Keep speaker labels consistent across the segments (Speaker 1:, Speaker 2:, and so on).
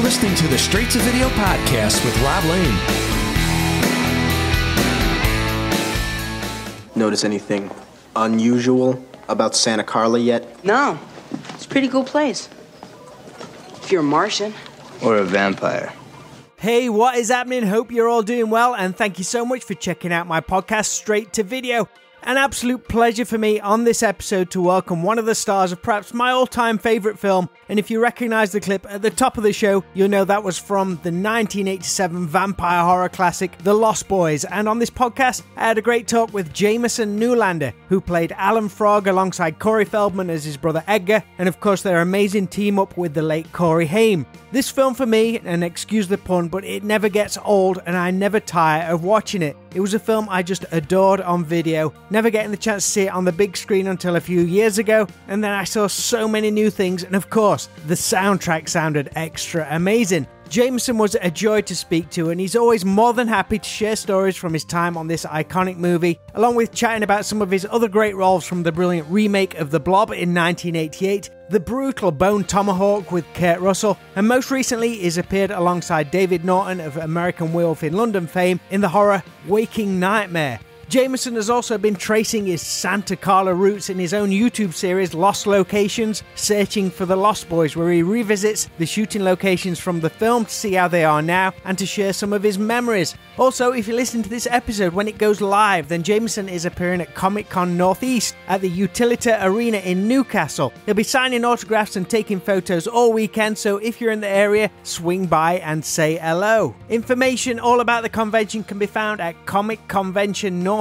Speaker 1: listening to the Straight to Video podcast with Rob Lane.
Speaker 2: Notice anything unusual about Santa Carla yet?
Speaker 3: No. It's a pretty cool place. If you're a Martian.
Speaker 4: Or a vampire.
Speaker 5: Hey, what is happening? Hope you're all doing well, and thank you so much for checking out my podcast, Straight to Video. An absolute pleasure for me on this episode to welcome one of the stars of perhaps my all-time favourite film, and if you recognise the clip at the top of the show, you'll know that was from the 1987 vampire horror classic, The Lost Boys, and on this podcast, I had a great talk with Jamison Newlander, who played Alan Frog alongside Corey Feldman as his brother Edgar, and of course their amazing team-up with the late Corey Haim. This film for me, and excuse the pun, but it never gets old and I never tire of watching it. It was a film I just adored on video, never getting the chance to see it on the big screen until a few years ago, and then I saw so many new things, and of course, the soundtrack sounded extra amazing. Jamison was a joy to speak to, and he's always more than happy to share stories from his time on this iconic movie, along with chatting about some of his other great roles from the brilliant remake of The Blob in 1988, the brutal Bone Tomahawk with Kurt Russell, and most recently he's appeared alongside David Norton of American Werewolf in London fame in the horror Waking Nightmare. Jamison has also been tracing his Santa Carla roots in his own YouTube series Lost Locations, Searching for the Lost Boys, where he revisits the shooting locations from the film to see how they are now and to share some of his memories. Also, if you listen to this episode when it goes live, then Jamison is appearing at Comic-Con Northeast at the Utilita Arena in Newcastle. He'll be signing autographs and taking photos all weekend, so if you're in the area, swing by and say hello. Information all about the convention can be found at comicconventionnortheast.co.uk.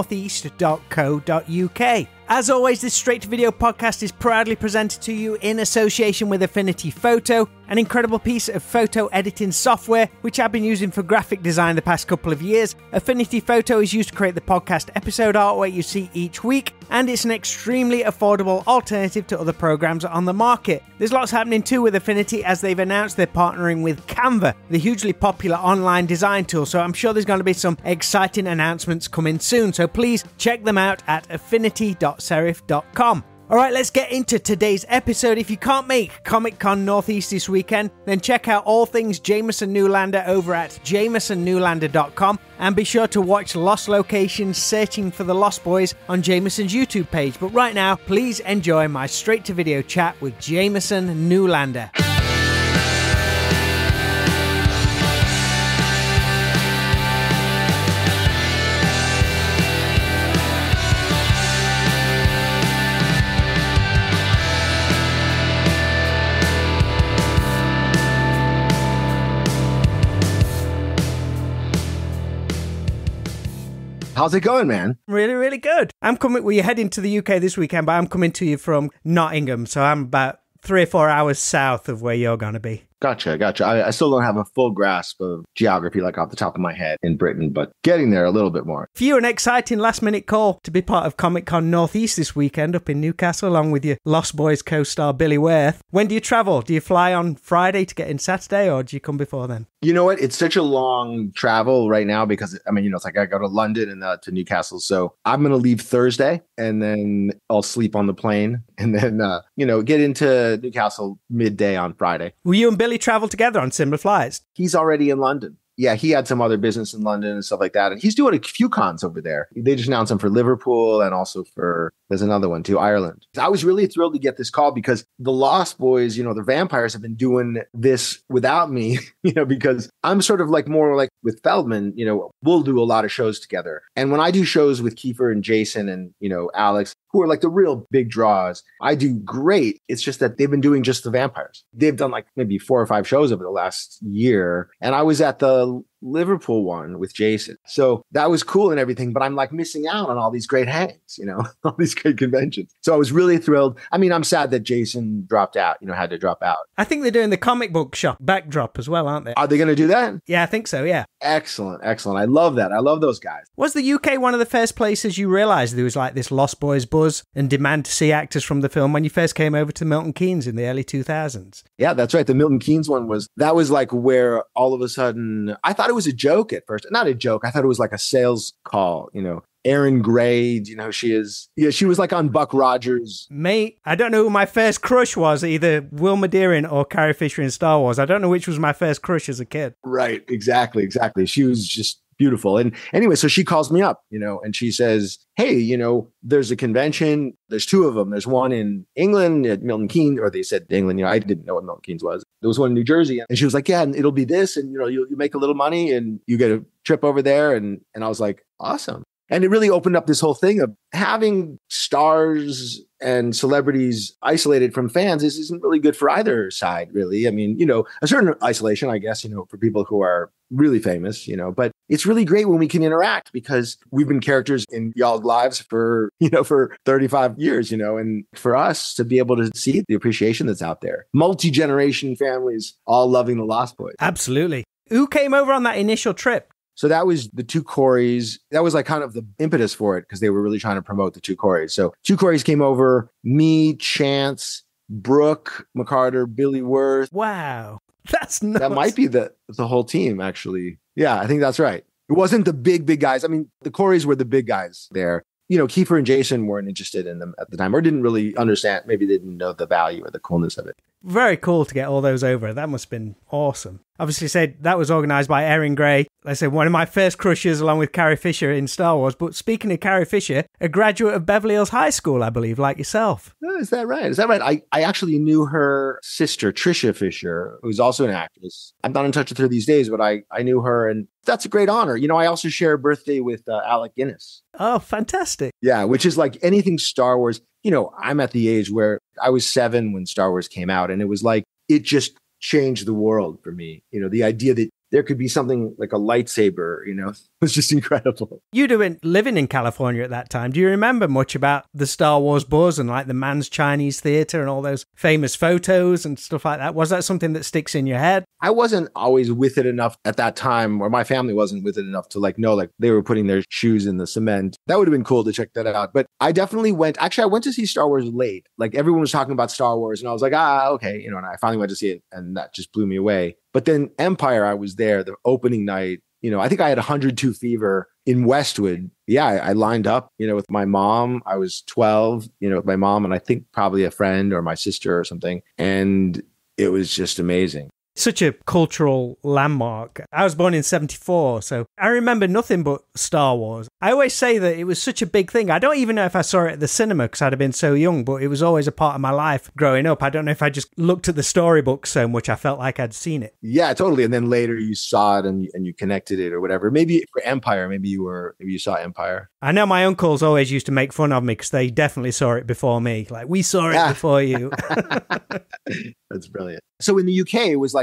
Speaker 5: As always, this Straight to Video podcast is proudly presented to you in association with Affinity Photo, an incredible piece of photo editing software which I've been using for graphic design the past couple of years. Affinity Photo is used to create the podcast episode artwork you see each week, and it's an extremely affordable alternative to other programs on the market. There's lots happening too with Affinity, as they've announced they're partnering with Canva, the hugely popular online design tool, so I'm sure there's going to be some exciting announcements coming soon, so please check them out at affinity.serif.com. Alright, let's get into today's episode. If you can't make Comic-Con Northeast this weekend, then check out all things Jamison Newlander over at jamisonnewlander.com, and be sure to watch Lost Locations Searching for the Lost Boys on Jamison's YouTube page. But right now, please enjoy my straight to video chat with Jamison Newlander.
Speaker 6: How's it going, man?
Speaker 5: Really, really good. You're heading to the UK this weekend, but I'm coming to you from Nottingham, so I'm about 3 or 4 hours south of where you're going to be.
Speaker 6: Gotcha. I still don't have a full grasp of geography like off the top of my head in Britain, but getting there a little bit more.
Speaker 5: For you, an exciting last-minute call to be part of Comic-Con Northeast this weekend up in Newcastle, along with your Lost Boys co-star Billy Worth. When do you travel? Do you fly on Friday to get in Saturday, or do you come before then?
Speaker 6: You know what? It's such a long travel right now because, it's like I go to London and to Newcastle. So I'm going to leave Thursday and then I'll sleep on the plane and then, get into Newcastle midday on Friday.
Speaker 5: Will you and Billy travel together on similar flights?
Speaker 6: He's already in London. Yeah, he had some other business in London and stuff like that. And he's doing a few cons over there. They just announced him for Liverpool and also there's another one too, Ireland. I was really thrilled to get this call because the Lost Boys, the vampires have been doing this without me, because I'm sort of more like with Feldman, we'll do a lot of shows together. And when I do shows with Kiefer and Jason and, Alex, who are like the real big draws, I do great. It's just that they've been doing just the vampires. They've done maybe 4 or 5 shows over the last year. And I was at the Liverpool one with Jason. So that was cool and everything, but I'm missing out on all these great hangs, all these great conventions. So I was really thrilled. I'm sad that Jason dropped out, had to drop out.
Speaker 5: I think they're doing the comic book shop backdrop as well, aren't they?
Speaker 6: Are they going to do that?
Speaker 5: Yeah, I think so, yeah.
Speaker 6: Excellent. I love that. I love those guys.
Speaker 5: Was the UK one of the first places you realised there was this Lost Boys buzz and demand to see actors from the film when you first came over to Milton Keynes in the early 2000s?
Speaker 6: Yeah, that's right. The Milton Keynes one was where all of a sudden, I thought thought it was a joke at first. Not a joke. I thought it was like a sales call, Erin Gray, do you know who she is? Yeah, she was like on Buck Rogers.
Speaker 5: Mate, I don't know who my first crush was, either Wilma Deering or Carrie Fisher in Star Wars. I don't know which was my first crush as a kid.
Speaker 6: Right, exactly. She was just beautiful. And anyway, so she calls me up, and she says, hey, there's a convention. There's two of them. There's one in England at Milton Keynes, or they said England, I didn't know what Milton Keynes was. There was one in New Jersey. And she was like, yeah, and it'll be this. And, you make a little money and you get a trip over there. And I was like, awesome. And it really opened up this whole thing of having stars and celebrities isolated from fans isn't really good for either side, really. I mean, a certain isolation, I guess, for people who are really famous, but it's really great when we can interact because we've been characters in y'all's lives for 35 years, and for us to be able to see the appreciation that's out there. Multi-generation families all loving the Lost Boys.
Speaker 5: Absolutely. Who came over on that initial trip?
Speaker 6: So that was the two Coreys. That was like kind of the impetus for it because they were really trying to promote the two Coreys. So two Coreys came over, me, Chance, Brooke, McCarter, Billy Worth.
Speaker 5: Wow. That's nuts.
Speaker 6: That might be the whole team, actually. Yeah, I think that's right. It wasn't the big guys. I mean, the Coreys were the big guys there. Kiefer and Jason weren't interested in them at the time or didn't really understand. Maybe they didn't know the value or the coolness of it.
Speaker 5: Very cool to get all those over. That must have been awesome. Obviously said that was organized by Erin Gray. Like I said, one of my first crushes along with Carrie Fisher in Star Wars. But speaking of Carrie Fisher, a graduate of Beverly Hills High School, I believe, like yourself.
Speaker 6: Oh, is that right? I actually knew her sister, Tricia Fisher, who's also an actress. I'm not in touch with her these days, but I knew her. And that's a great honor. I also share a birthday with Alec Guinness.
Speaker 5: Oh, fantastic.
Speaker 6: Yeah, which is like anything Star Wars. I'm at the age where I was 7 when Star Wars came out. And it was like, it just changed the world for me. The idea that there could be something like a lightsaber, was just incredible.
Speaker 5: You'd have been living in California at that time. Do you remember much about the Star Wars buzz and like the Mann's Chinese Theater and all those famous photos and stuff like that? Was that something that sticks in your head?
Speaker 6: I wasn't always with it enough at that time, or my family wasn't with it enough to know they were putting their shoes in the cement. That would have been cool to check that out. But I definitely went to see Star Wars late. Like everyone was talking about Star Wars and I was like, okay, and I finally went to see it and that just blew me away. But then Empire, I was there the opening night. I think I had 102 fever in Westwood. Yeah, I lined up, with my mom. I was 12, with my mom and I think probably a friend or my sister or something. And it was just amazing.
Speaker 5: Such a cultural landmark. I was born in 74, so I remember nothing but Star Wars. I always say that it was such a big thing. I don't even know if I saw it at the cinema because I'd have been so young, but it was always a part of my life growing up. I don't know if I just looked at the storybook so much I felt like I'd seen it.
Speaker 6: Yeah, totally. And then later you saw it and you connected it or whatever. Maybe for Empire, maybe you saw Empire.
Speaker 5: I know my uncles always used to make fun of me because they definitely saw it before me. Like, we saw it before you.
Speaker 6: That's brilliant. So in the UK, it was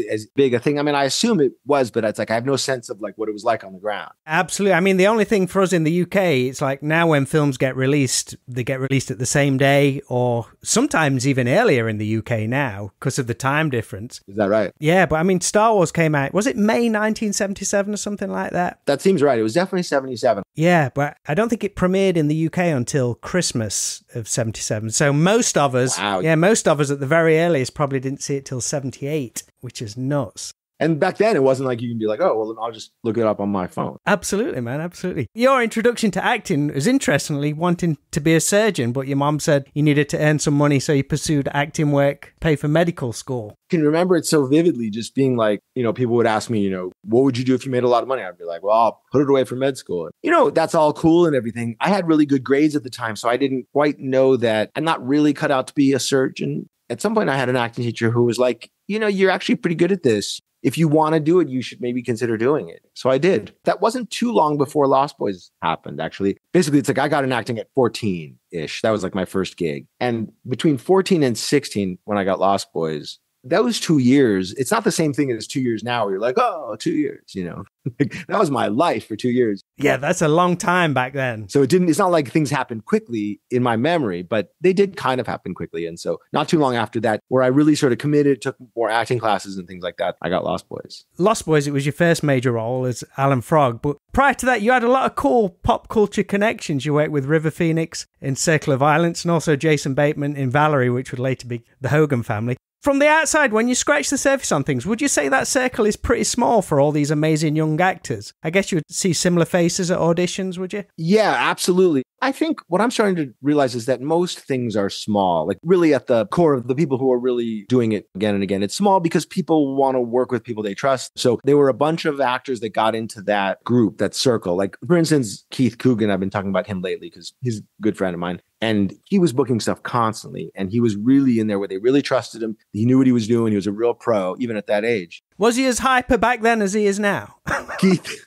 Speaker 6: as big a thing. I mean, I assume it was, but it's like I have no sense of what it was like on the ground.
Speaker 5: Absolutely. I mean, the only thing for us in the UK, it's like now when films get released, they get released at the same day or sometimes even earlier in the UK now because of the time difference.
Speaker 6: Is that right?
Speaker 5: Yeah, but I mean, Star Wars came out, was it May 1977 or something like that?
Speaker 6: That seems right. It was definitely 77.
Speaker 5: Yeah, but I don't think it premiered in the UK until Christmas of 77. So most of us, at the very earliest probably didn't see it till 78, which is nuts.
Speaker 6: And back then, it wasn't like you can be like, oh, well, I'll just look it up on my phone.
Speaker 5: Absolutely, man. Absolutely. Your introduction to acting was interestingly wanting to be a surgeon, but your mom said you needed to earn some money, so you pursued acting work, pay for medical school.
Speaker 6: I can remember it so vividly, just being like, people would ask me, what would you do if you made a lot of money? I'd be like, well, I'll put it away for med school. That's all cool and everything. I had really good grades at the time, so I didn't quite know that I'm not really cut out to be a surgeon. At some point, I had an acting teacher who was like, you're actually pretty good at this. If you want to do it, you should maybe consider doing it. So I did. That wasn't too long before Lost Boys happened, actually. Basically, it's like I got in acting at 14-ish. That was like my first gig. And between 14 and 16, when I got Lost Boys, that was 2 years. It's not the same thing as 2 years now where you're like, oh, 2 years, that was my life for 2 years.
Speaker 5: Yeah, that's a long time back then.
Speaker 6: So it's not like things happened quickly in my memory, but they did kind of happen quickly. And so not too long after that, where I really sort of committed, took more acting classes and things like that, I got Lost Boys.
Speaker 5: Lost Boys, it was your first major role as Alan Frog. But prior to that, you had a lot of cool pop culture connections. You worked with River Phoenix in Circle of Violence and also Jason Bateman in Valerie, which would later be the Hogan Family. From the outside, when you scratch the surface on things, would you say that circle is pretty small for all these amazing young actors? I guess you would see similar faces at auditions, would you?
Speaker 6: Yeah, absolutely. I think what I'm starting to realize is that most things are small, like really at the core of the people who are really doing it again and again. It's small because people want to work with people they trust. So there were a bunch of actors that got into that group, that circle. Like, for instance, Keith Coogan, I've been talking about him lately because he's a good friend of mine. And he was booking stuff constantly. And he was really in there where they really trusted him. He knew what he was doing. He was a real pro, even at that age.
Speaker 5: Was he as hyper back then as he is now?
Speaker 6: Keith,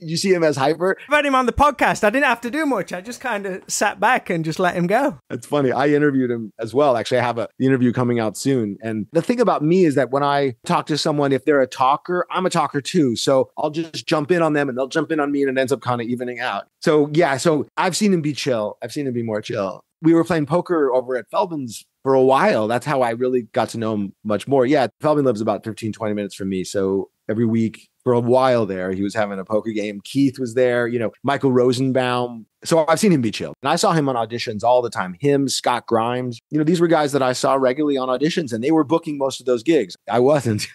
Speaker 6: you see him as hyper?
Speaker 5: I've had him on the podcast. I didn't have to do much. I just kind of sat back and just let him go.
Speaker 6: That's funny. I interviewed him as well. Actually, I have the interview coming out soon. And the thing about me is that when I talk to someone, if they're a talker, I'm a talker too. So I'll just jump in on them and they'll jump in on me and it ends up kind of evening out. So yeah, so I've seen him be chill. I've seen him be more chill. We were playing poker over at Feldman's for a while. That's how I really got to know him much more. Yeah, Feldman lives about 15, 20 minutes from me. So every week for a while there, he was having a poker game. Keith was there, Michael Rosenbaum. So I've seen him be chill. And I saw him on auditions all the time. Him, Scott Grimes. These were guys that I saw regularly on auditions and they were booking most of those gigs. I wasn't,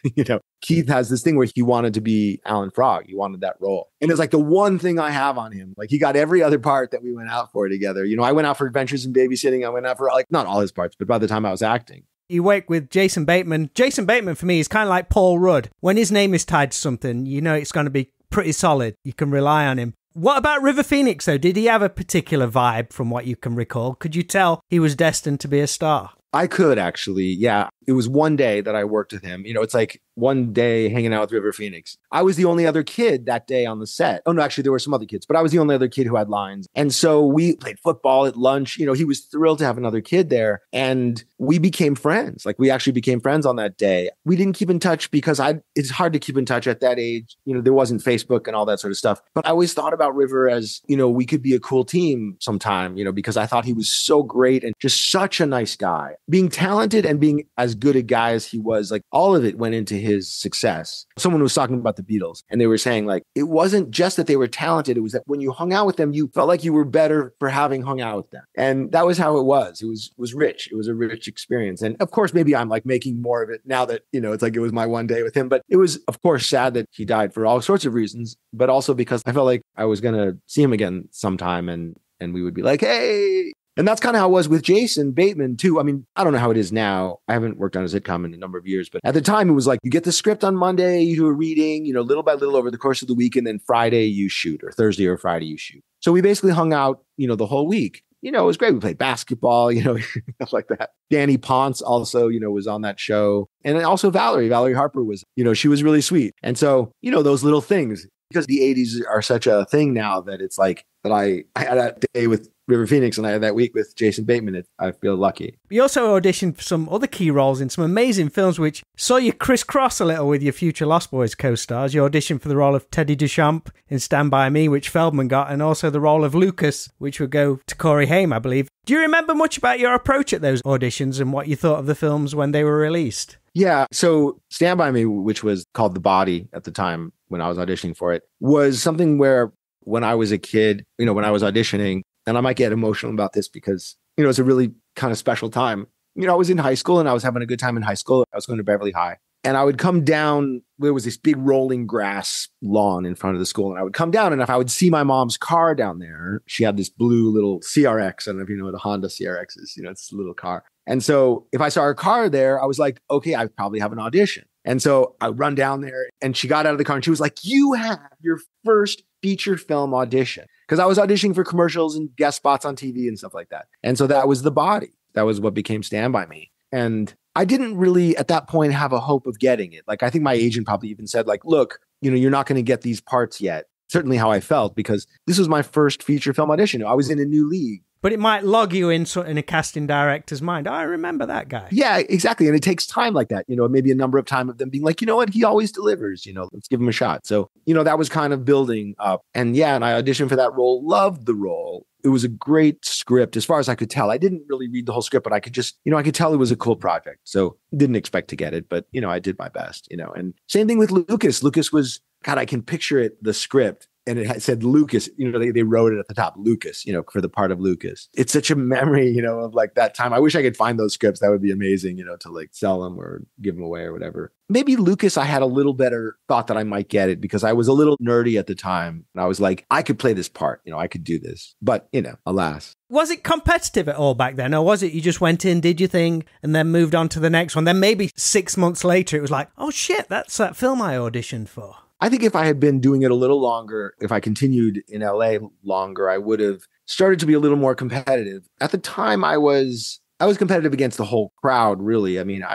Speaker 6: Keith has this thing where he wanted to be Alan Frog. He wanted that role. And it's like the one thing I have on him. Like he got every other part that we went out for together. I went out for Adventures in Babysitting. I went out for not all his parts, but by the time I was acting.
Speaker 5: You work with Jason Bateman. Jason Bateman, for me, is kind of like Paul Rudd. When his name is tied to something, it's going to be pretty solid. You can rely on him. What about River Phoenix, though? Did he have a particular vibe from what you can recall? Could you tell he was destined to be a star?
Speaker 6: I could actually, yeah. It was one day that I worked with him. It's like one day hanging out with River Phoenix. I was the only other kid that day on the set. Oh, no, actually, there were some other kids, but I was the only other kid who had lines. And so we played football at lunch. He was thrilled to have another kid there. And we became friends. Like, we actually became friends on that day. We didn't keep in touch because it's hard to keep in touch at that age. There wasn't Facebook and all that sort of stuff. But I always thought about River as, we could be a cool team sometime, because I thought he was so great and just such a nice guy. Being talented and being as good a guy as he was, like, all of it went into his success. Someone was talking about the Beatles and they were saying, like, it wasn't just that they were talented. It was that when you hung out with them, you felt like you were better for having hung out with them. And that was how it was. It was rich. It was a rich experience. And of course, maybe I'm like making more of it now that, it's like it was my one day with him. But it was, of course, sad that he died for all sorts of reasons, but also because I felt like I was going to see him again sometime and we would be like, hey. And that's kind of how it was with Jason Bateman, too. I mean, I don't know how it is now. I haven't worked on a sitcom in a number of years, but at the time it was like you get the script on Monday, you do a reading, little by little over the course of the week, and then Friday you shoot, or Thursday or Friday you shoot. So we basically hung out, the whole week. It was great. We played basketball, stuff like that. Danny Ponce also, was on that show. And then also Valerie Harper was, she was really sweet. And so, those little things, because the 80s are such a thing now that it's like that I had that day with River Phoenix and I had that week with Jason Bateman. I feel lucky.
Speaker 5: You also auditioned for some other key roles in some amazing films, which saw you crisscross a little with your future Lost Boys co-stars. You auditioned for the role of Teddy Duchamp in Stand By Me, which Feldman got, and also the role of Lucas, which would go to Corey Haim, I believe. Do you remember much about your approach at those auditions and what you thought of the films when they were released?
Speaker 6: Yeah. So Stand By Me, which was called The Body at the time when I was auditioning for it, was something where when I was a kid, when I was auditioning, and I might get emotional about this because, it's a really kind of special time. I was in high school and I was having a good time in high school. I was going to Beverly High and I would come down. There was this big rolling grass lawn in front of the school. And I would come down and if I would see my mom's car down there, she had this blue little CRX. I don't know if you know what a Honda CRX is, it's a little car. And so if I saw her car there, I was like, okay, I probably have an audition. And so I run down there and she got out of the car and she was like, you have your first feature film audition. Because I was auditioning for commercials and guest spots on TV and stuff like that. And so that was The Body. That was what became Stand By Me. And I didn't really at that point have a hope of getting it. Like I think my agent probably even said like, look, you're not going to get these parts yet. Certainly how I felt because this was my first feature film audition. I was in a new league.
Speaker 5: But it might log you in a casting director's mind. Oh, I remember that guy.
Speaker 6: Yeah, exactly. And it takes time like that. Maybe a number of time of them being like, you know what? He always delivers, let's give him a shot. So, that was kind of building up. And yeah, and I auditioned for that role, loved the role. It was a great script as far as I could tell. I didn't really read the whole script, but I could just, I could tell it was a cool project. So didn't expect to get it, but, I did my best, and same thing with Lucas. Lucas was, God, I can picture it, the script. and it said Lucas, they wrote it at the top, Lucas, for the part of Lucas. It's such a memory, of like that time. I wish I could find those scripts. That would be amazing, to like sell them or give them away or whatever. Maybe Lucas, I had a little better thought that I might get it because I was a little nerdy at the time. And I was like, I could play this part, I could do this. But, alas.
Speaker 5: Was it competitive at all back then? Or was it you just went in, did your thing, and then moved on to the next one? Then maybe 6 months later, it was like, oh shit, that's that film I auditioned for.
Speaker 6: I think if I had been doing it a little longer, if I continued in LA longer, I would have started to be a little more competitive. At the time, I was competitive against the whole crowd, really. I mean,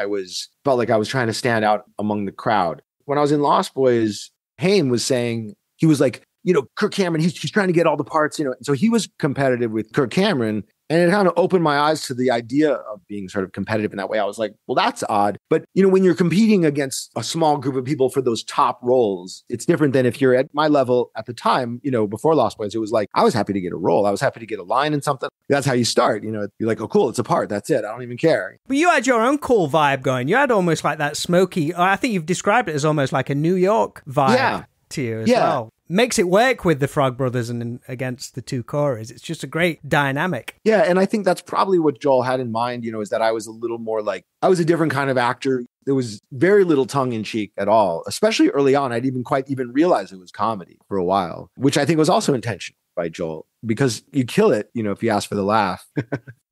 Speaker 6: felt like I was trying to stand out among the crowd. When I was in Lost Boys, Haim was saying, he was like, Kirk Cameron, he's trying to get all the parts, And so he was competitive with Kirk Cameron. And it kind of opened my eyes to the idea of being sort of competitive in that way. I was like, well, that's odd. But, when you're competing against a small group of people for those top roles, it's different than if you're at my level at the time, before Lost Boys. It was like, I was happy to get a role. I was happy to get a line in something. That's how you start. You're like, oh, cool, it's a part. That's it. I don't even care.
Speaker 5: But you had your own cool vibe going. You had almost like that smoky, I think you've described it as almost like a New York vibe to you as well. Makes it work with the Frog Brothers and against the two Corys. It's just a great dynamic.
Speaker 6: Yeah, and I think that's probably what Joel had in mind, is that I was a little more like, I was a different kind of actor. There was very little tongue-in-cheek at all, especially early on. I didn't quite even realize it was comedy for a while, which I think was also intentional by Joel, because you kill it, if you ask for the laugh.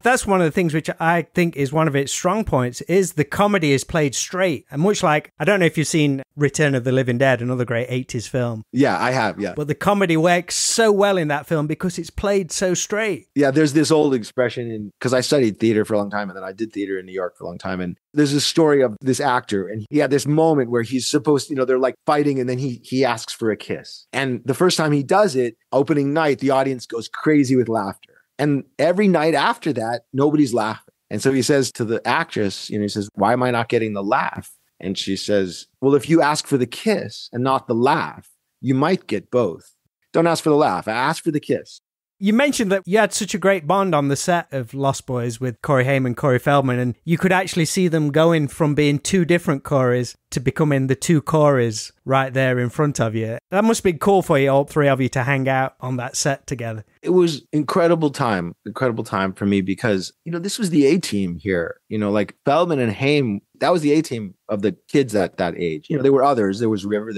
Speaker 5: That's one of the things which I think is one of its strong points, is the comedy is played straight. And much like, I don't know if you've seen Return of the Living Dead, another great 80s film.
Speaker 6: Yeah, I have, yeah.
Speaker 5: But the comedy works so well in that film because it's played so straight.
Speaker 6: Yeah, there's this old expression, because I studied theater for a long time, and then I did theater in New York for a long time. And there's a story of this actor, and he had this moment where he's supposed, they're like fighting, and then he asks for a kiss. And the first time he does it, opening night, the audience goes crazy with laughter. And every night after that, nobody's laughing. And so he says to the actress, he says, why am I not getting the laugh? And she says, well, if you ask for the kiss and not the laugh, you might get both. Don't ask for the laugh. Ask for the kiss.
Speaker 5: You mentioned that you had such a great bond on the set of Lost Boys with Corey Haim and Corey Feldman, and you could actually see them going from being two different Corys to becoming the two Corys right there in front of you. That must be cool for you, all three of you, to hang out on that set together.
Speaker 6: It was incredible time for me because, this was the A-team here, like Feldman and Haim, that was the A-team of the kids at that age. There were others. There was River,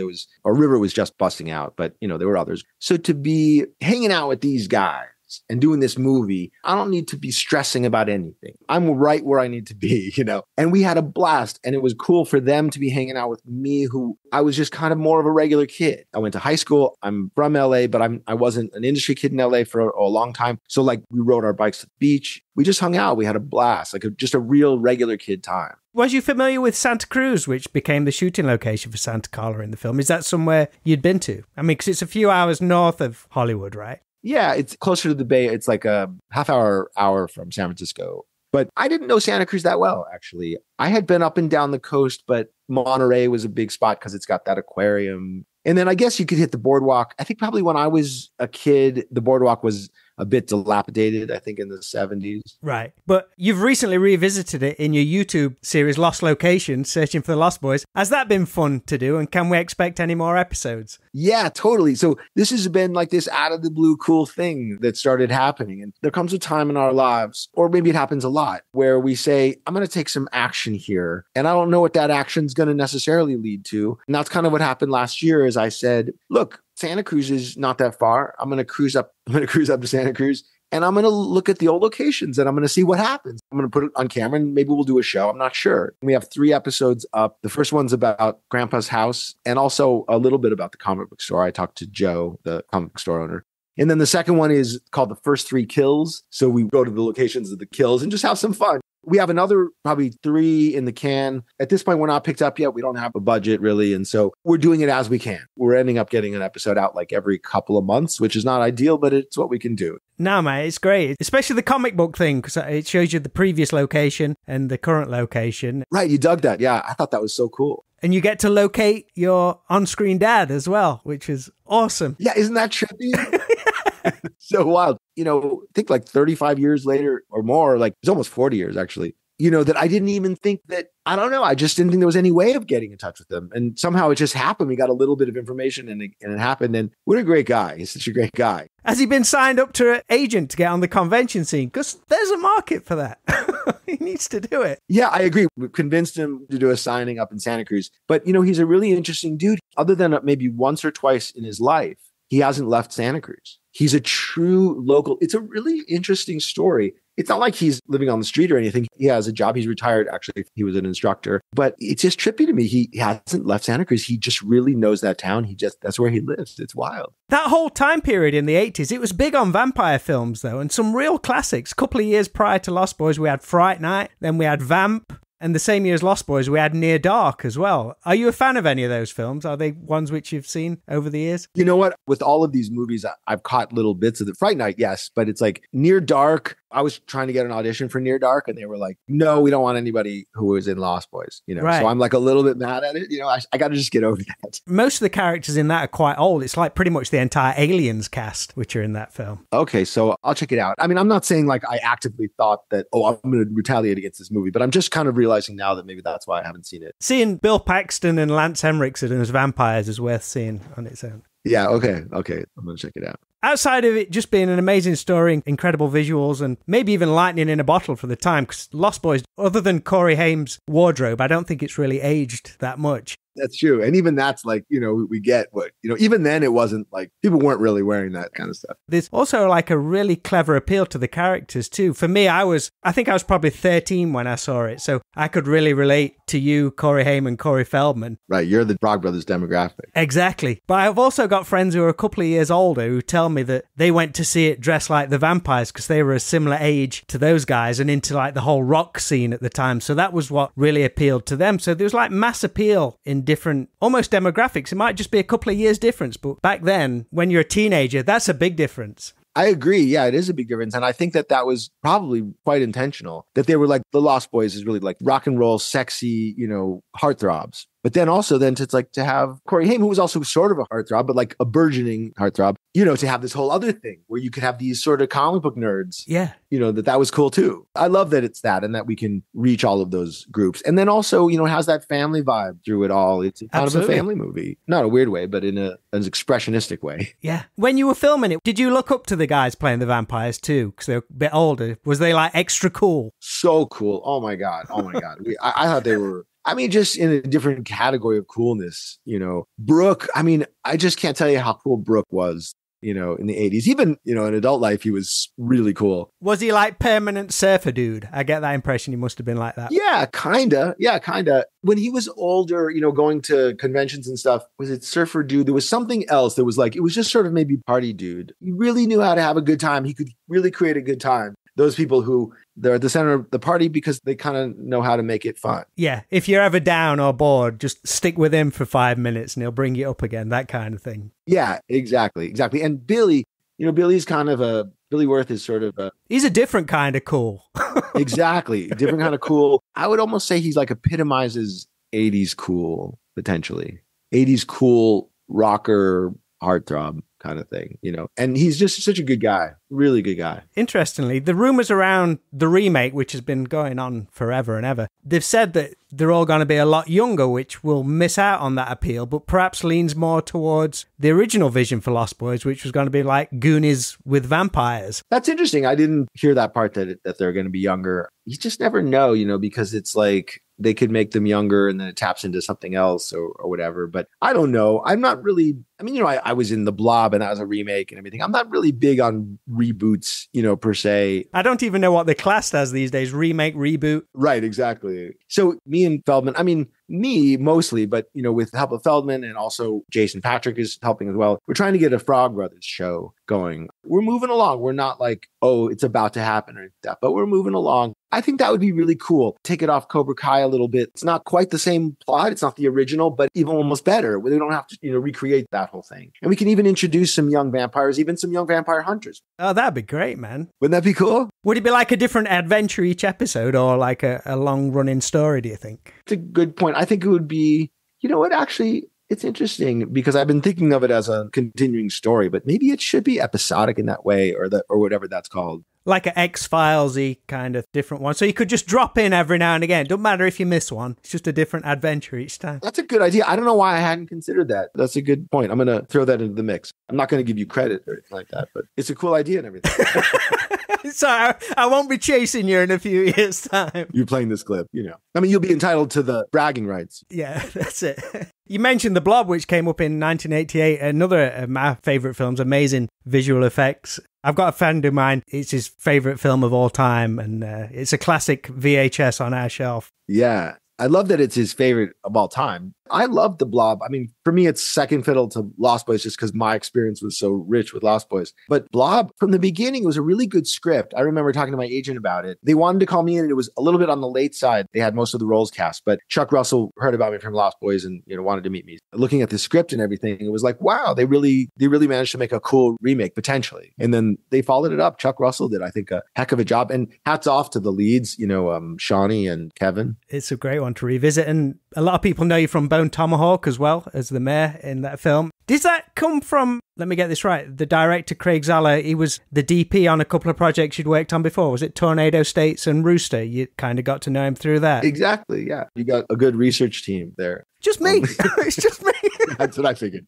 Speaker 6: River was just busting out, but, there were others. So to be hanging out with these guys and doing this movie, I don't need to be stressing about anything. I'm right where I need to be, and we had a blast, and it was cool for them to be hanging out with me, who I was just kind of more of a regular kid. I went to high school. I'm from LA, but I wasn't an industry kid in LA for a long time. So like we rode our bikes to the beach. We just hung out. We had a blast, like just a real regular kid time.
Speaker 5: Was you familiar with Santa Cruz, which became the shooting location for Santa Carla in the film? Is that somewhere you'd been to? I mean, because it's a few hours north of Hollywood, right?
Speaker 6: Yeah, it's closer to the Bay. It's like a half hour from San Francisco. But I didn't know Santa Cruz that well, actually. I had been up and down the coast, but Monterey was a big spot because it's got that aquarium. And then I guess you could hit the boardwalk. I think probably when I was a kid, the boardwalk was a bit dilapidated, I think in the 70s.
Speaker 5: Right. But you've recently revisited it in your YouTube series, Lost Location, Searching for the Lost Boys. Has that been fun to do? And can we expect any more episodes?
Speaker 6: Yeah, totally. So this has been like this out of the blue cool thing that started happening. And there comes a time in our lives, or maybe it happens a lot, where we say, I'm going to take some action here. And I don't know what that action is going to necessarily lead to. And that's kind of what happened last year, is I said, look, Santa Cruz is not that far. I'm going to cruise up to Santa Cruz, and I'm going to look at the old locations, and I'm going to see what happens. I'm going to put it on camera, and maybe we'll do a show. I'm not sure. We have 3 episodes up. The first one's about Grandpa's house, and also a little bit about the comic book store. I talked to Joe, the comic book store owner. And then the second one is called The First 3 Kills. So we go to the locations of the kills and just have some fun. We have another probably 3 in the can. At this point, we're not picked up yet. We don't have a budget really. And so we're doing it as we can. We're ending up getting an episode out like every couple of months, which is not ideal, but it's what we can do.
Speaker 5: No, mate, it's great. Especially the comic book thing, because it shows you the previous location and the current location.
Speaker 6: Right. You dug that. Yeah. I thought that was so cool.
Speaker 5: And you get to locate your on-screen dad as well, which is awesome.
Speaker 6: Yeah. Isn't that trippy? So wild. I think like 35 years later or more, like it's almost 40 years actually, that I didn't even think that, I don't know. I just didn't think there was any way of getting in touch with him. And somehow it just happened. We got a little bit of information and it happened. And what a great guy. He's such a great guy.
Speaker 5: Has he been signed up to an agent to get on the convention scene? Because there's a market for that. He needs to do it.
Speaker 6: Yeah, I agree. We convinced him to do a signing up in Santa Cruz. But, he's a really interesting dude. Other than maybe once or twice in his life, he hasn't left Santa Cruz. He's a true local. It's a really interesting story. It's not like he's living on the street or anything. He has a job. He's retired. Actually, he was an instructor. But it's just trippy to me. He hasn't left Santa Cruz. He just really knows that town. That's where he lives. It's wild.
Speaker 5: That whole time period in the 80s, it was big on vampire films, though, and some real classics. A couple of years prior to Lost Boys, we had Fright Night, then we had Vamp. And the same year as Lost Boys, we had Near Dark as well. Are you a fan of any of those films? Are they ones which you've seen over the years?
Speaker 6: You know what? With all of these movies, I've caught little bits of it. Fright Night, yes. But it's like Near Dark. I was trying to get an audition for Near Dark and they were like, no, we don't want anybody who was in Lost Boys. Right. So I'm like a little bit mad at it. I got to just get over that.
Speaker 5: Most of the characters in that are quite old. It's like pretty much the entire Aliens cast, which are in that film.
Speaker 6: Okay, so I'll check it out. I mean, I'm not saying like I actively thought that, I'm going to retaliate against this movie, but I'm just kind of realizing now that maybe that's why I haven't seen it.
Speaker 5: Seeing Bill Paxton and Lance Henriksen as vampires is worth seeing on its own.
Speaker 6: Yeah, okay. I'm going to check it out.
Speaker 5: Outside of it just being an amazing story, incredible visuals, and maybe even lightning in a bottle for the time, because Lost Boys, other than Corey Haim's wardrobe, I don't think it's really aged that much.
Speaker 6: That's true. And even that's like, we get what, even then it wasn't like, people weren't really wearing that kind of stuff.
Speaker 5: There's also like a really clever appeal to the characters too. For me, I think I was probably 13 when I saw it. So I could really relate to you, Corey Haim and Corey Feldman.
Speaker 6: Right. You're the Frog Brothers demographic.
Speaker 5: Exactly. But I've also got friends who are a couple of years older who tell me that they went to see it dressed like the vampires because they were a similar age to those guys and into like the whole rock scene at the time. So that was what really appealed to them. So there was like mass appeal in different almost demographics. It might just be a couple of years difference, but back then when you're a teenager, that's a big difference.
Speaker 6: I agree. Yeah, it is a big difference. And I think that was probably quite intentional, that they were like, the Lost Boys is really like rock and roll, sexy, heartthrobs. But then also to have Corey Haim, who was also sort of a heartthrob, but like a burgeoning heartthrob, to have this whole other thing where you could have these sort of comic book nerds.
Speaker 5: Yeah.
Speaker 6: That was cool too. I love that it's that and that we can reach all of those groups. And then also, it has that family vibe through it all. It's kind of a family movie. Not a weird way, but in an expressionistic way.
Speaker 5: Yeah. When you were filming it, did you look up to the guys playing the vampires too? Because they're a bit older. Was they like extra cool?
Speaker 6: So cool. Oh my God. I thought they were... just in a different category of coolness, Brooke, I just can't tell you how cool Brooke was, in the 80s. Even, in adult life, he was really cool.
Speaker 5: Was he like permanent surfer dude? I get that impression he must have been like that.
Speaker 6: Yeah, kinda. When he was older, going to conventions and stuff, was it surfer dude? There was something else that was like, it was just sort of maybe party dude. He really knew how to have a good time. He could really create a good time. Those people who they're at the center of the party because they kind of know how to make it fun.
Speaker 5: Yeah. If you're ever down or bored, just stick with him for 5 minutes and he'll bring you up again. That kind of thing.
Speaker 6: Yeah, exactly. And Billy, Billy's kind of Billy Wirth is sort of
Speaker 5: he's a different kind of cool.
Speaker 6: Exactly. Different kind of cool. I would almost say he's like epitomizes 80s cool, potentially. 80s cool rocker heartthrob kind of thing, and he's just such a good guy, really good guy.
Speaker 5: Interestingly, the rumors around the remake, which has been going on forever and ever, they've said that they're all going to be a lot younger, which will miss out on that appeal, but perhaps leans more towards the original vision for Lost Boys, which was going to be like Goonies with vampires.
Speaker 6: That's interesting. I didn't hear that part that they're going to be younger. You just never know, because it's like they could make them younger and then it taps into something else or whatever. But I don't know. I'm not really, I was in the Blob and that was a remake and everything. I'm not really big on reboots, per se.
Speaker 5: I don't even know what they're classed as these days. Remake, reboot.
Speaker 6: Right, exactly. So me and Feldman, me mostly, but with the help of Feldman and also Jason Patrick is helping as well. We're trying to get a Frog Brothers show going. We're moving along. We're not like, it's about to happen or that, but we're moving along. I think that would be really cool. Take it off Cobra Kai a little bit. It's not quite the same plot. It's not the original, but even almost better. We don't have to, recreate that whole thing. And we can even introduce some young vampires, even some young vampire hunters.
Speaker 5: Oh, that'd be great, man.
Speaker 6: Wouldn't that be cool?
Speaker 5: Would it be like a different adventure each episode or like a long running story, do you think?
Speaker 6: It's a good point. I think it would be, actually, it's interesting because I've been thinking of it as a continuing story, but maybe it should be episodic in that way or whatever that's called.
Speaker 5: Like an X-Files-y kind of different one. So you could just drop in every now and again. Don't matter if you miss one. It's just a different adventure each time.
Speaker 6: That's a good idea. I don't know why I hadn't considered that. That's a good point. I'm going to throw that into the mix. I'm not going to give you credit or anything like that, but it's a cool idea and everything.
Speaker 5: So I won't be chasing you in a few years' time.
Speaker 6: You're playing this clip, you know. I mean, you'll be entitled to the bragging rights.
Speaker 5: Yeah, that's it. You mentioned The Blob, which came up in 1988. Another of my favourite films, amazing visual effects. I've got a friend of mine, it's his favourite film of all time, and it's a classic VHS on our shelf.
Speaker 6: Yeah. I love that it's his favorite of all time. I love The Blob. I mean, for me, it's second fiddle to Lost Boys just because my experience was so rich with Lost Boys. But Blob, from the beginning, was a really good script. I remember talking to my agent about it. They wanted to call me in, and it was a little bit on the late side. They had most of the roles cast, but Chuck Russell heard about me from Lost Boys and, you know, wanted to meet me. Looking at the script and everything, it was like, wow, they really managed to make a cool remake, potentially. And then they followed it up. Chuck Russell did, I think, a heck of a job. And hats off to the leads, you know, Shawnee and Kevin.
Speaker 5: It's a great one to revisit. And a lot of people know you from Bone Tomahawk as well as the mayor in that film. Does that come from, let me get this right, the director Craig Zahler? He was the DP on a couple of projects you'd worked on before. Was it Tornado States and Rooster? You kind of got to know him through that.
Speaker 6: Exactly, yeah. You got a good research team there.
Speaker 5: Just me. It's just me.
Speaker 6: That's what I figured.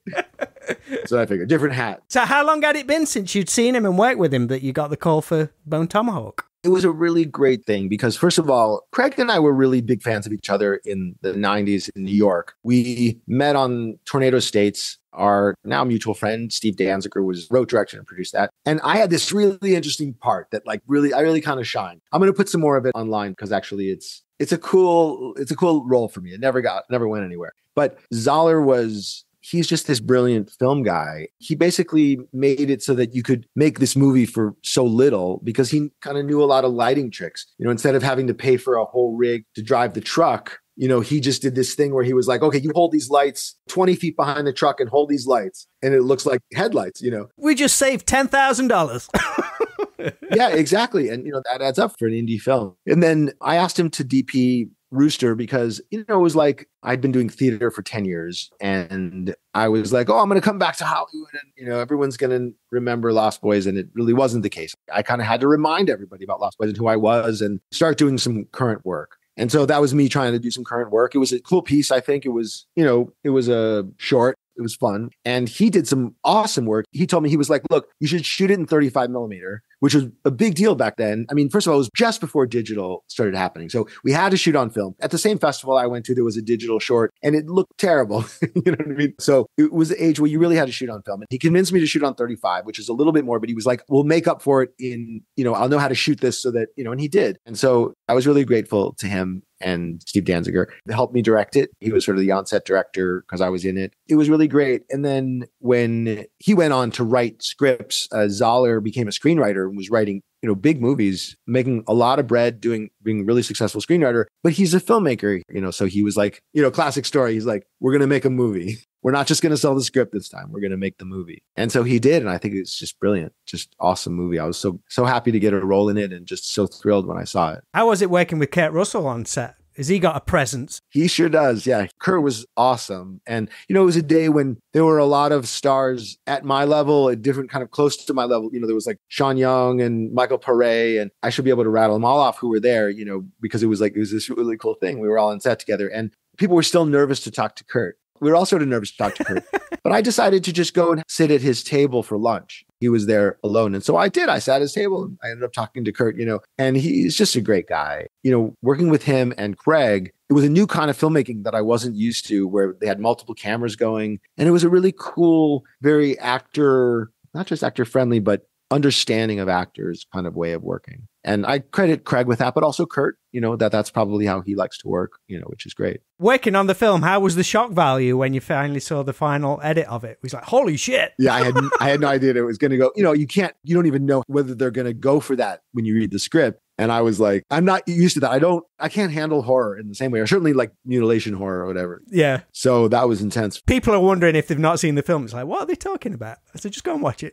Speaker 6: Different hat.
Speaker 5: So how long had it been since you'd seen him and worked with him that you got the call for Bone Tomahawk?
Speaker 6: It was a really great thing because, first of all, Craig and I were really big fans of each other in the 90s in New York. We met on Tornado States. Our now mutual friend, Steve Danziger, wrote, directed, and produced that. And I had this really interesting part that I really kind of shined. I'm going to put some more of it online because actually it's a cool role for me. It never went anywhere. But Zahler he's just this brilliant film guy. He basically made it so that you could make this movie for so little because he kind of knew a lot of lighting tricks. You know, instead of having to pay for a whole rig to drive the truck, you know, he just did this thing where he was like, okay, you hold these lights 20 feet behind the truck and hold these lights. And it looks like headlights, you know.
Speaker 5: We just saved $10,000.
Speaker 6: Yeah, exactly. And, you know, that adds up for an indie film. And then I asked him to DP Rooster because, you know, it was like I'd been doing theater for 10 years and I was like, oh, I'm going to come back to Hollywood and, you know, everyone's going to remember Lost Boys. And it really wasn't the case. I kind of had to remind everybody about Lost Boys and who I was and start doing some current work. And so that was me trying to do some current work. It was a cool piece. I think it was, you know, it was a short. It was fun. And he did some awesome work. He told me, he was like, look, you should shoot it in 35 millimeter, which was a big deal back then. I mean, first of all, it was just before digital started happening. So we had to shoot on film. At the same festival I went to, there was a digital short and it looked terrible. You know what I mean? So it was the age where you really had to shoot on film. And he convinced me to shoot on 35, which is a little bit more, but he was like, we'll make up for it in, you know, I'll know how to shoot this so that, you know, and he did. And so I was really grateful to him and Steve Danziger. They helped me direct it. He was sort of the on-set director because I was in it. It was really great. And then when he went on to write scripts, Zahler became a screenwriter and was writing, you know, big movies, making a lot of bread, being a really successful screenwriter. But he's a filmmaker, you know, so he was like, you know, classic story. He's like, we're going to make a movie. We're not just going to sell the script this time. We're going to make the movie. And so he did. And I think it's just brilliant. Just awesome movie. I was so happy to get a role in it and just so thrilled when I saw it.
Speaker 5: How was it working with Kurt Russell on set? Has he got a presence?
Speaker 6: He sure does. Yeah. Kurt was awesome. And, you know, it was a day when there were a lot of stars at my level, a different kind of close to my level. You know, there was like Sean Young and Michael Paré, and I should be able to rattle them all off who were there, you know, because it was this really cool thing. We were all on set together and people were still nervous to talk to Kurt. We were all sort of nervous to talk to Kurt, but I decided to just go and sit at his table for lunch. He was there alone. And so I did. I sat at his table and I ended up talking to Kurt, you know, and he's just a great guy. You know, working with him and Craig, it was a new kind of filmmaking that I wasn't used to, where they had multiple cameras going. And it was a really cool, very not just actor friendly, but understanding of actors kind of way of working. And I credit Craig with that, but also Kurt, you know, that's probably how he likes to work, you know, which is great.
Speaker 5: Working on the film, how was the shock value when you finally saw the final edit of it? It was like, holy shit.
Speaker 6: Yeah, I had no idea that it was going to go, you know, you don't even know whether they're going to go for that when you read the script. And I was like, I'm not used to that. I can't handle horror in the same way, or certainly like mutilation horror or whatever.
Speaker 5: Yeah.
Speaker 6: So that was intense.
Speaker 5: People are wondering if they've not seen the film. It's like, what are they talking about? I said, just go and watch it.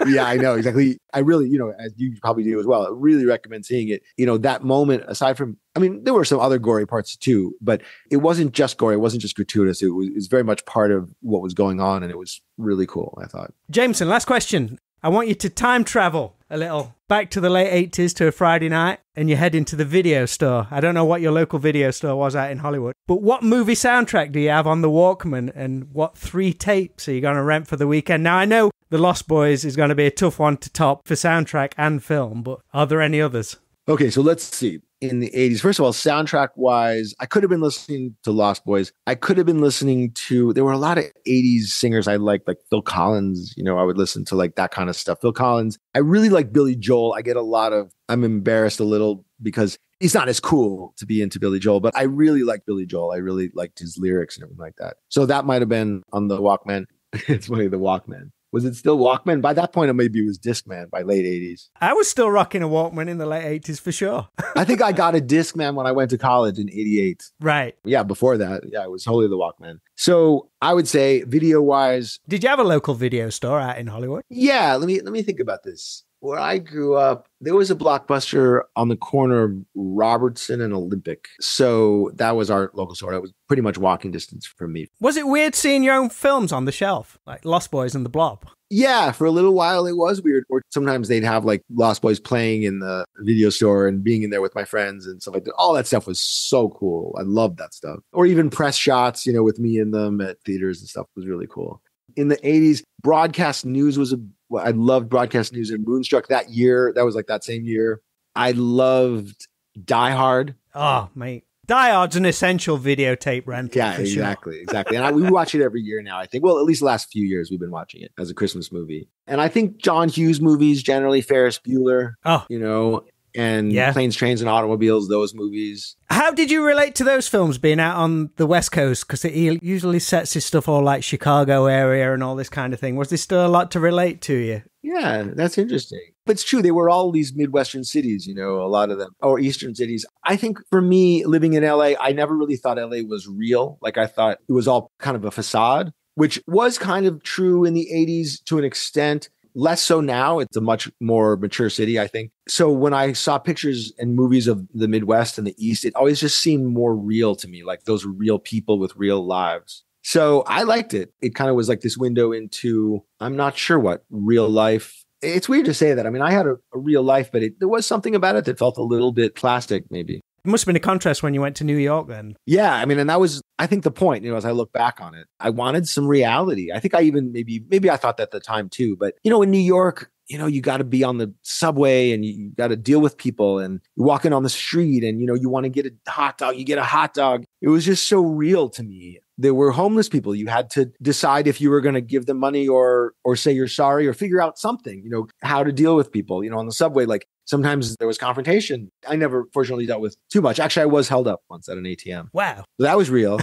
Speaker 6: Yeah, I know. Exactly. I really, you know, as you probably do as well, I really recommend seeing it. You know, that moment, aside from, I mean, there were some other gory parts too, but it wasn't just gory. It wasn't just gratuitous. It was very much part of what was going on. And it was really cool, I thought.
Speaker 5: Jamison, last question. I want you to time travel a little back to the late 80s to a Friday night and you head into the video store. I don't know what your local video store was out in Hollywood, but what movie soundtrack do you have on the Walkman and what 3 tapes are you going to rent for the weekend? Now, I know The Lost Boys is going to be a tough one to top for soundtrack and film, but are there any others?
Speaker 6: Okay, so let's see. In the 80s, first of all, soundtrack wise, I could have been listening to Lost Boys. I could have been listening to, there were a lot of 80s singers I liked, like Phil Collins. You know, I would listen to like that kind of stuff. Phil Collins. I really like Billy Joel. I get a lot of, I'm embarrassed a little because he's not as cool to be into Billy Joel, but I really like Billy Joel. I really liked his lyrics and everything like that. So that might have been on the Walkman. It's funny, the Walkman. Was it still Walkman? By that point, maybe it was Discman by late 80s.
Speaker 5: I was still rocking a Walkman in the late 80s for sure.
Speaker 6: I think I got a Discman when I went to college in 88.
Speaker 5: Right.
Speaker 6: Yeah, before that. Yeah, it was wholly the Walkman. So I would say video-wise...
Speaker 5: Did you have a local video store out in Hollywood?
Speaker 6: Yeah, let me think about this. Where I grew up, there was a Blockbuster on the corner of Robertson and Olympic. So that was our local store. That was pretty much walking distance from me.
Speaker 5: Was it weird seeing your own films on the shelf, like Lost Boys and The Blob?
Speaker 6: Yeah, for a little while it was weird. Or sometimes they'd have like Lost Boys playing in the video store and being in there with my friends and stuff like that. All that stuff was so cool. I loved that stuff. Or even press shots, you know, with me in them at theaters and stuff was really cool. In the 80s, broadcast news was I loved broadcast news and Moonstruck that year. That was like that same year. I loved Die Hard.
Speaker 5: Oh, mate. Die Hard's an essential videotape rental.
Speaker 6: Yeah, exactly. And we watch it every year now, I think. Well, at least the last few years we've been watching it as a Christmas movie. And I think John Hughes movies, generally Ferris Bueller, you know, and Planes, Trains, and Automobiles, those movies.
Speaker 5: How did you relate to those films being out on the West Coast? Because it usually sets his stuff all like Chicago area and all this kind of thing. Was there still a lot to relate to you?
Speaker 6: Yeah, that's interesting. But it's true. They were all these Midwestern cities, you know, a lot of them, or Eastern cities. I think for me, living in LA, I never really thought LA was real. Like I thought it was all kind of a facade, which was kind of true in the 80s to an extent. Less so now. It's a much more mature city, I think. So when I saw pictures and movies of the Midwest and the East, it always just seemed more real to me, like those real people with real lives. So I liked it. It kind of was like this window into, I'm not sure what, real life. It's weird to say that. I mean, I had a real life, but there was something about it that felt a little bit plastic, maybe.
Speaker 5: It must have been a contrast when you went to New York then.
Speaker 6: Yeah, I mean, and that was, I think, the point, you know, as I look back on it. I wanted some reality. I think I even, maybe I thought that at the time too, but, you know, in New York, you know, you got to be on the subway and you got to deal with people and you're walking on the street and, you know, you want to get a hot dog, you get a hot dog. It was just so real to me. There were homeless people. You had to decide if you were going to give them money or say you're sorry or figure out something, you know, how to deal with people, you know, on the subway. Like sometimes there was confrontation. I never fortunately dealt with too much. Actually, I was held up once at an ATM.
Speaker 5: Wow.
Speaker 6: So that was real.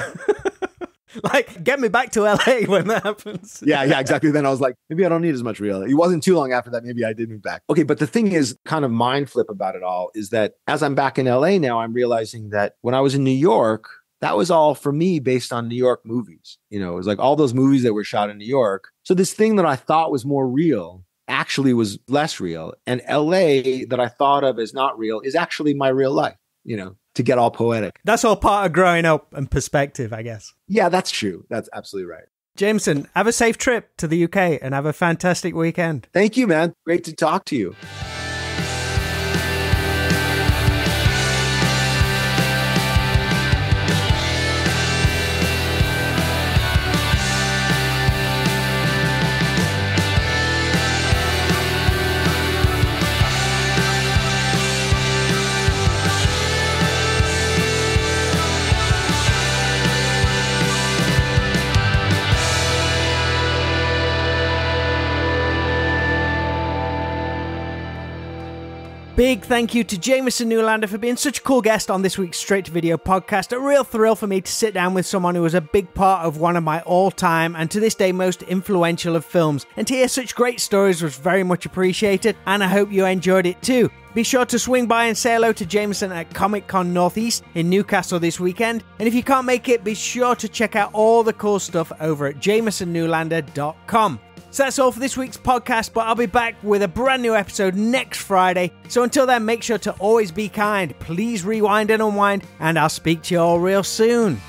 Speaker 5: Like, get me back to LA when that happens.
Speaker 6: Yeah, exactly. Then I was like, maybe I don't need as much real. It wasn't too long after that. Maybe I did move back. Okay, but the thing is, kind of mind flip about it all is that as I'm back in LA now, I'm realizing that when I was in New York, that was all for me based on New York movies. You know, it was like all those movies that were shot in New York. So this thing that I thought was more real actually was less real. And LA that I thought of as not real is actually my real life, you know, to get all poetic.
Speaker 5: That's all part of growing up and perspective, I guess.
Speaker 6: Yeah, that's true. That's absolutely right.
Speaker 5: Jamison, have a safe trip to the UK and have a fantastic weekend.
Speaker 6: Thank you, man. Great to talk to you.
Speaker 5: Big thank you to Jamison Newlander for being such a cool guest on this week's Straight to Video podcast. A real thrill for me to sit down with someone who was a big part of one of my all-time and to this day most influential of films. And to hear such great stories was very much appreciated, and I hope you enjoyed it too. Be sure to swing by and say hello to Jamison at Comic-Con Northeast in Newcastle this weekend. And if you can't make it, be sure to check out all the cool stuff over at jamisonnewlander.com. So that's all for this week's podcast, but I'll be back with a brand new episode next Friday. So until then, make sure to always be kind. Please rewind and unwind, and I'll speak to you all real soon.